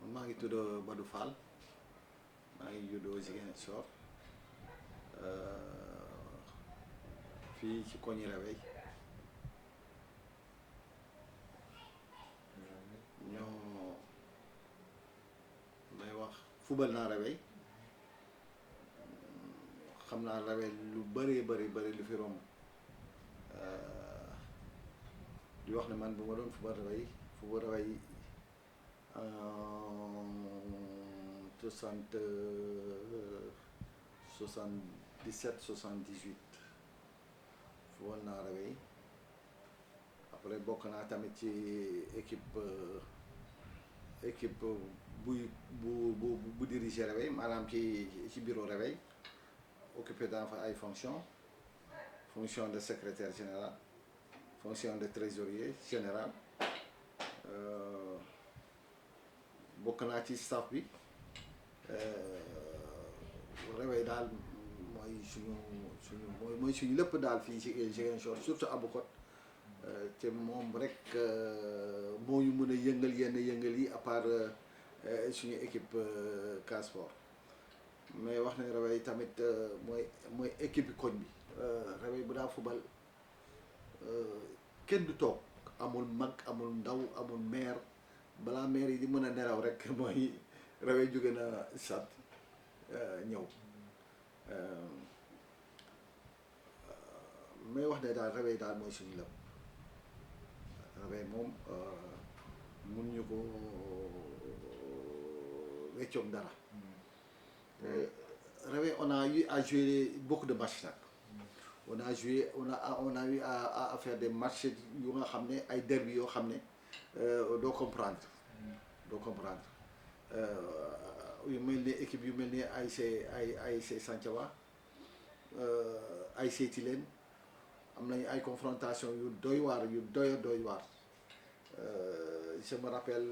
man maa ngi tudd Badou Fall maa ngi juddoo Ziguinchor fii ci koñi Réveil ñoo may wax fubal naa Réveil xam naa Réveil lu bëri lu fi romb di wax ne man bu ma doon fubal Réveil 77 78 fubal naa Réveil après bokk naa tamit ci équipe bu diriger Réveil maanaam ci bureau Réveil occupé dans fa ay fonction de secrétaire général, fonction de trésorier général, bokk naa ci staff bi Réveil daal mooy suñu lépp daal fii ci Ziguinchor surtout Aboucote te moom rek moo ñu mën a yëngal yenn yëngal yi à part suñu équipe Casport mais wax ne Réveil tamit mooy équipe bi koñ bi Réveil bu daa fubal kenn du toog amul mag amul ndaw amul maire balaa maire yi di mën a nelaw rek mooy Réveil jóge na sat ñëw mais wax ne daal Réveil daal mooy suñu lépp Réveil moom mun ñu ko weccoog dara Réveil on a eu à jouer beaucoup de matchs nag on a eu à faire des matchs yu nga xam ne ay derby yoo xam ne doo comprendre yu mel ni équipe yu mel ni ASC Santhiaba ASC Tilène am nañu ay confrontation yu doy waar je me rappelle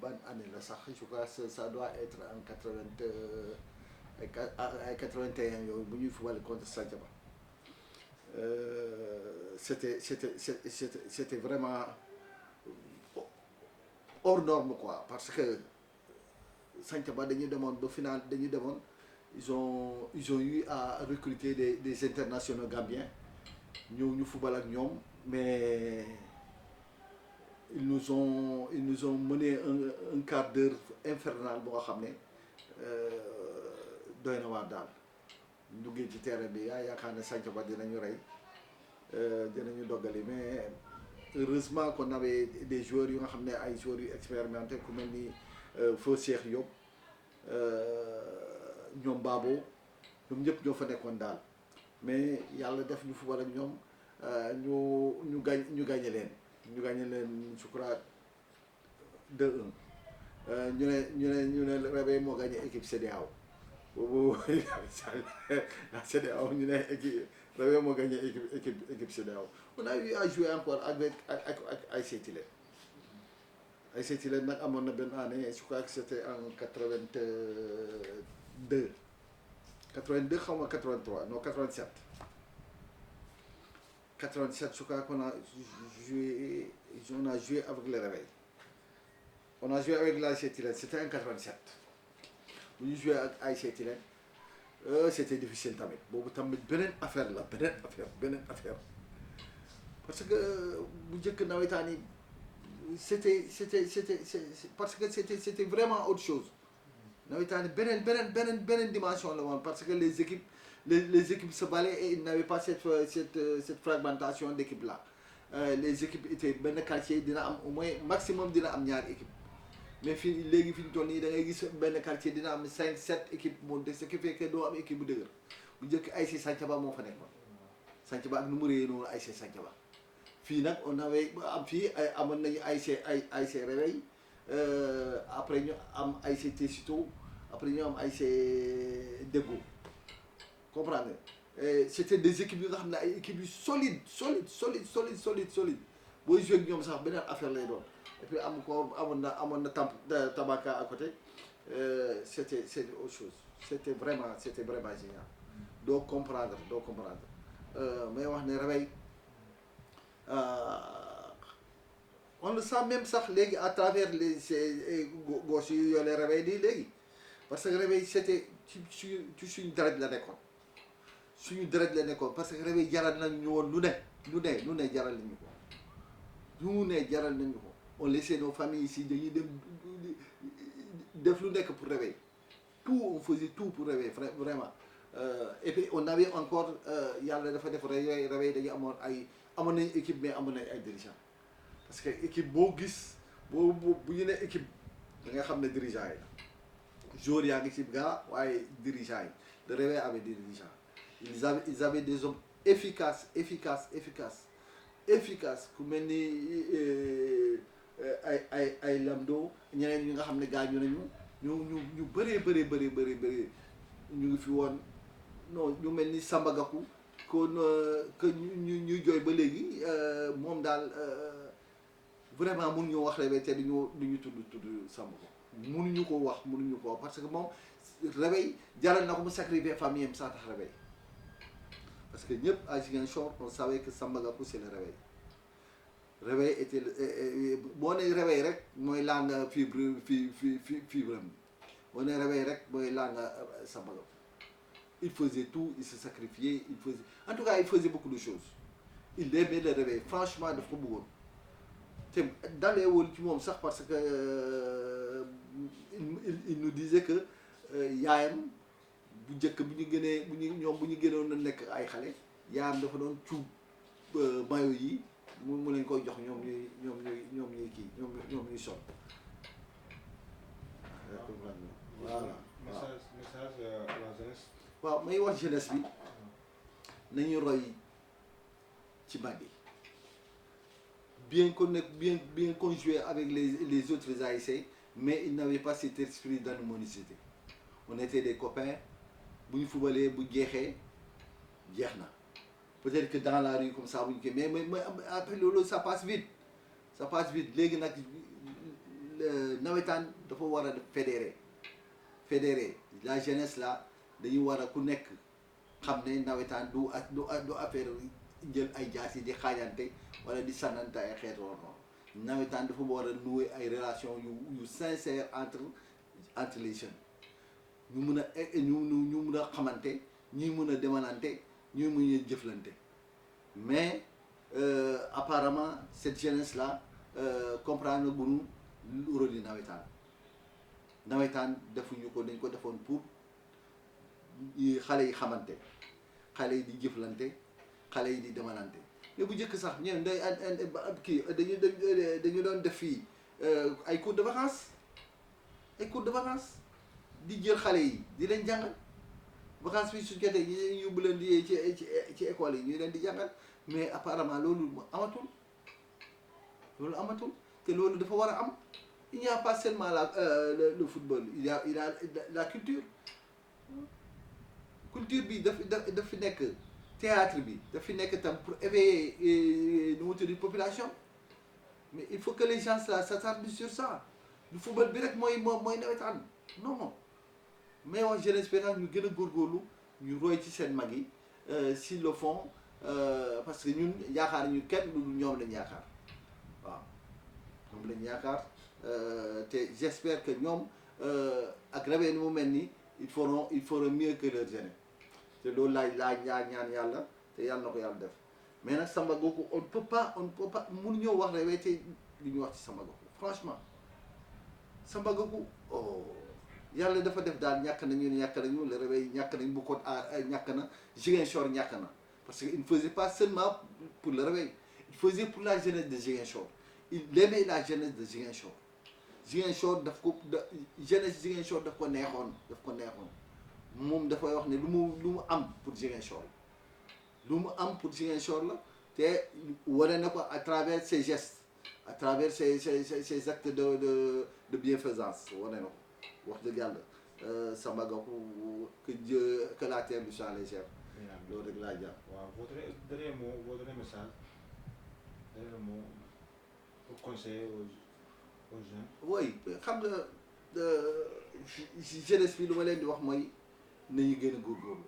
ban année la sax je crois que ça doit être en 81 yooyu bu ñuy fubal contre Santhiaba c'était vraiment hors norme quoi parce que Santhiaba dañu demoon ba final dañu demoon ils ont eu à recruter des internationaux gambiens ñëw ñu fubal ak ñoom mais ils nous ont mené un quart d'heure infernal boo xam ne doy na waar daal duggee ci terrain bi yaakaar ne Santhiaba dinañu rey dinañu doggali mais heureusement qu'on avait des joueurs yu nga xam ne ay joueurs yu expérimentés ku mel ni Feu Cheikh Diop ñoom Babo ñoom ñëpp ñoo fa nekkoon daal mais yàlla def ñu fubal ak ñoom ñu gagné leen je crois 2-1 ñu ne Réveil moo gagné équipe CEDEAO boobu la CEDEAO ñu ne équipe Réveil moo gagné équipe CEDEAO on a eu à jouer encore avec ASC Tilène ASC Tilène nag amoon na benn année je crois que c'était en 82 xaw ma 83 non 87 je crois qu'on a joué avec le Réveil on a joué avec l'ASC Tilène c'était en 87 bu ñu joué ak ASC Tilène c'était difficile tamit boobu tamit beneen affaire parce que bu njëkk nawetaan yi c'était parce que c'était vraiment autre chose nawetaan yi beneen dimension la woon parce que les équipes se balaient et ils n'avaient pas cette fragmentation d'équipe là les équipes étaient benn quartier dina am au moins maximum dina am ñaari équipe mais fii léegi fi ñu toll nii da ngay gis benn quartier dina am 5-7 équipes moo de ce qui fait que doo am équipe bu dëgër bu njëkk ASC Santhiaba moo fa nekkoon Santhiaba ak nu mu réyee noonu ASC Santhiaba fii nag on avait am fii amoon nañu ASC Réveil après ñu am ASC Tessito après ñu am ASC Deggo comprendre c'était des équipes yu nga xam ne ay équipes yu solide booy joué ak ñoom sax beneen affaire lay doon et puis amoon na Tabaka à côté c'était autre chose c'était vraiment génial doo comprendre mais wax ne Réveil on le sent même sax léegi à travers les gosses yi yoo les réveil di léegi parce que réveil c'était ci suñu deret la nekkoon suñu deret la nekkoon parce que réveil jaral nañ ñu woon lu ne jaral nañu ko lu ne jaral nañu ko on laissait nos familles ici dañuy dem def lu nekk pour réveil tout on faisait tout pour réveil vraiment et puis on avait encore yàlla dafa def réveil dañu amoon nañ équipe mais amoon nañ ay dirigeants parce que équipe boo gis bu ñu ne équipe da nga xam ne dirigeants yi la joueurs yaa ngi ci gaa waaye dirigeants yi le réveil avait des dirigeants ils avaient des hommes efficaces ku mel ni ay Lamdo ñeneen ñi nga xam ne gaañu nañu ñu bëree ñu ngi fi woon non ñu mel ni Samba Gakou kon que ñuy jooy ba léegi moom daal vraiment mënuñu wax réveil te duñu tudd Samba Gakou mënuñu ko wax parce que moom réveil jaral na ko mu sacrifier famille am saa tax réveil parce que ñëpp à Ziguinchor on savait que Samba Gakou c'est le réveil était boo nee réveil rek mooy laa nga fibre am boo nee réveil rek mooy laa nga Samba Gakou il faisait tout il se sacrifiait en tout cas il faisait beaucoup de choses il aimait le réveil franchement daf ko bëggoon te daleewul ci moom sax parce que il nous disait que yaayam bu njëkk bu ñu gënoon a nekk ay xale yaayam dafa doon cuub maillot yi mu leen koy jox ñoom ñuy kii ñoom ñuy sol. voilà message à la jeunesse. waaw may wax jeunesse bi nañu roy ci mag yi bien qu'on jouait avec les autres ASC mais il n'avait pas cet esprit d'animosité on était des copains bu ñu fubalee bu jeexee jeex na peut-être que dans la rue comme ça bu ñu koy mais après loolu ça passe vite léegi nag nawetaan dafa war a fédérer la jeunesse là dañu war a ku nekk xam ne nawetaan du affaire jël ay jaas yi di xaajante wala di sànnante ay xeet noonu nawetaan dafa war a nouer ay relations yu sincères entre les jeunes ñu mun a xamante ñuy mun a demalante ñuy mun a jëflante mais apparemment cette jeunesse là comprendre gunu rôle yi nawetaan defuñu ko dañ ko defoon pour xale yi xamante xale yi di jëflante xale yi di demalante mais bu njëkk sax ñoom dañu doon def fii ay cours de vacances di jël xale yi di leen jàngal vacances bi su jotee ñu yóbbu leen di ci école yi ñu leen di jàngal mais apparemment loolu amatul te loolu dafa war a am il n'y a pas seulement le football il y a la culture bi daf fi nekk théâtre bi daf fi nekk tam pour éveiller nu mu tudd population mais il faut que les gens là s'attardent sur ça du football bi rek mooy nawetaan non mais wax jeunesse bi nag ñu gën a góorgóorlu ñu roy ci seen mag yi s'ils le font parce que ñun yaakaar ñu kenn lu ñoom lañ yaakaar waaw ñoom lañ yaakaar te j'espère que ñoom ak réveil ni mu mel nii ils feront mieux que leur jeunesse te loolu laay ñaan yàlla te yàlla na ko yàlla def mais nag Samba Gakou on ne peut pas mënuñoo wax réveil te li ñu wax ci Samba Gakou franchement Samba Gakou yàlla dafa def daal ñàkk nañu le réveil ñàkk nañ bu ko ñàkk na Ziguinchor ñàkk na parce que il ne faisait pas seulement pour le réveil il faisait pour la jeunesse de Ziguinchor il aimait la jeunesse de Ziguinchor Ziguinchor jeunesse Ziguinchor daf ko neexoon moom dafay wax ne lu mu am pour Ziguinchor la te wane na ko à travers ses gestes à travers ses actes de bienfaisance wane na ko wax dëgg yàlla Samba Gakou que la terre lui soit légère loolu rek laa jàpp. waaw votre dernier message pour conseiller aux jeunes. oui xam nga jeunesse bi lu ma leen di wax mooy nañu gën a góorgóorlu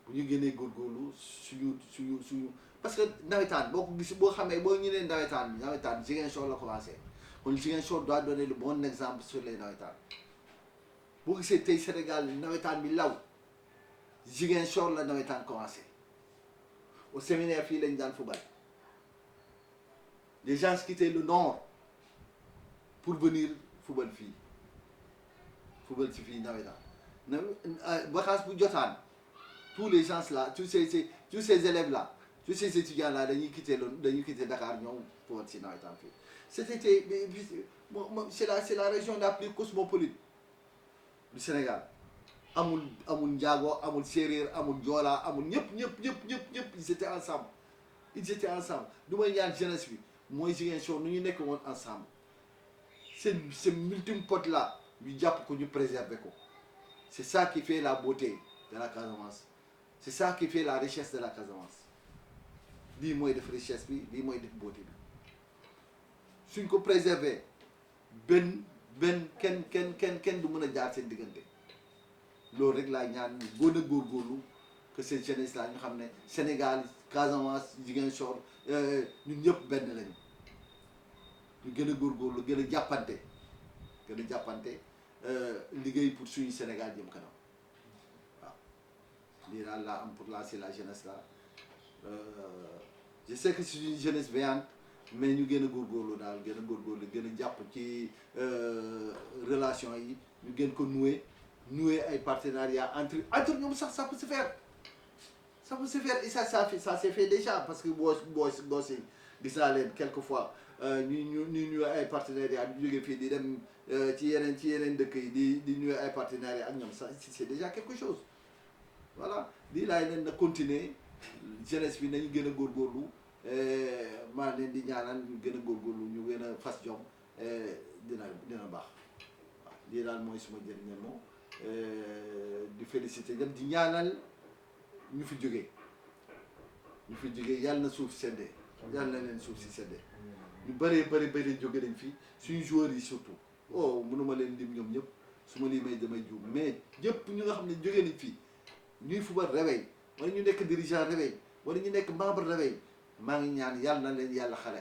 bu ñu gënee góorgóorlu suñu parce que nawetaan boo ko gis boo xamee boo ñu nee nawetaan Ziguinchor la commencé kon Ziguinchor doit donner le bon exemple sur les nawetaan boo gisee tey Sénégal nawetaan bi law Ziguinchor la nawetaan commencé au séminaire fii lañ daan football les gens quittaient le nord pour venir football fii football ci fii nawetaan vacances bu jotaan tous les gens là tous ces élèves là tous ces étudiants là dañuy quitter Dakar ñëw football ci nawetaan fii c'est la région la plus cosmopolite du Sénégal amul njaago amul séeréer amul joola amul ñëpp ils étaient ensemble du may ñaan jeunesse bi mooy Ziguinchor nu ñu nekk woon ensemble ce multiples potes là ñu jàpp ko ñu préserver ko c'est ça qui fait la beauté de la Casamance c'est ça qui fait la richesse de la Casamance lii mooy def richesse bi lii mooy def beauté bi suñ ko préserver benn kenn du mën a jaar seen diggante loolu rek laa ñaan ñu gën a góorgóorlu que cette jeunesse là ñu xam ne Sénégal Casamance Ziguinchor ñun ñëpp benn lañu ñu gën a góorgóorlu gën a jàppante liggéey pour suñu Sénégal jëm kanam waaw lii daal laa am pour lancer la jeunesse là je sais que c'est une jeunesse veillante mais ñu gën a góorgóorlu daal gën a jàpp ci relation yi ñu gën ko nouer ay partenariat entre ñoom sax ça peut se faire et ça s'est fait déjà parce que boo si gis naa leen quelquefois ñu ay partenariat ñu jógee fii di dem ci yeneen dëkk yi di nuyu ay partenariat ak ñoom ça c'est déjà quelque chose voilà lii laay leen na continuer jeunesse bi nañu gën a góorgóorlu maa leen di ñaanal ñu gën a góorgóorlu ñu gën a fas jom dina baax waaw lii daal mooy suma dernier mot di féliciter dem di ñaanal ñu fi jógee yàlla na suuf seddee yàlla na leen suuf si seddee ñu bëri jóge nañ fii suñu joueurs yi surtout mënuma leen lim ñoom ñëpp su ma limee damay juum mais ñëpp ñu nga xam ne jóge nañ fii ñuy football Réveil wala ñu nekk dirigeant Réveil wala ñu nekk membre Réveil maa ngi ñaan yàlla na leen yàlla xare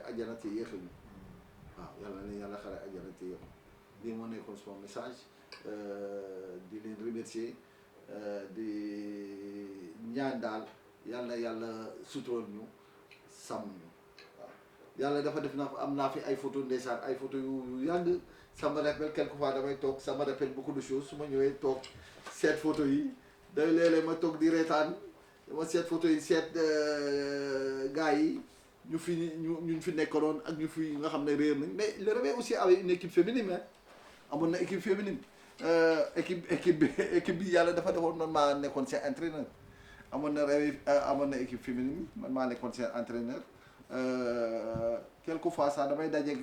ajjana te yéexuñu waaw yàlla na leen yàlla xare ajjana te yéexuñu lii moo nekkoon sama message di leen remercier di ñaan daal yàlla sutural ñu sàmm ñu waaw yàlla dafa def na am naa fi ay photo ndeysaan ay photo yu yàgg ça me rappelle quelquefois damay toog ça me rappelle beaucoup de choses su ma ñëwee toog seet photo yi day léeg-léeg ma toog di reetaan dama seet photo yi seet gars yi ñu fi nekkoon ak ñu fi nga xam ne réer nañ mais le Réveil aussi avait une équipe féminine amoon na équipe féminine équipe bi yàlla dafa defoon man maa nekkoon seen entraîneur amoon na équipe féminine man maa nekkoon seen entraîneur quelquefois sax damay daje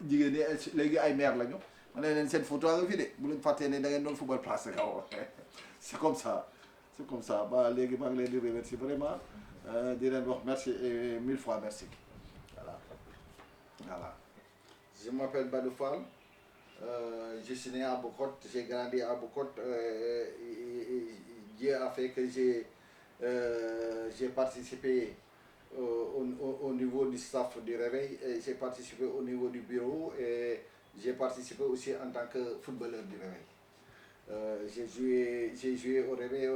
jigéen ñi léegi ay maire lañu ma ne leen seen photo nga fi de bu leen fàttee ne da ngeen doon football place kaw c'est comme ça ba léegi maa ngi leen di remercier vraiment di leen wax merci et 1000 fois merci voilà je m'appelle Badou Fall. Je suis né à Bokot, j'ai grandi à Bokot. Dieu a fait que j'ai participé au niveau du staff du Réveil, et j'ai participé au niveau du bureau et j'ai participé aussi en tant que footballeur du Réveil. J'ai joué au Réveil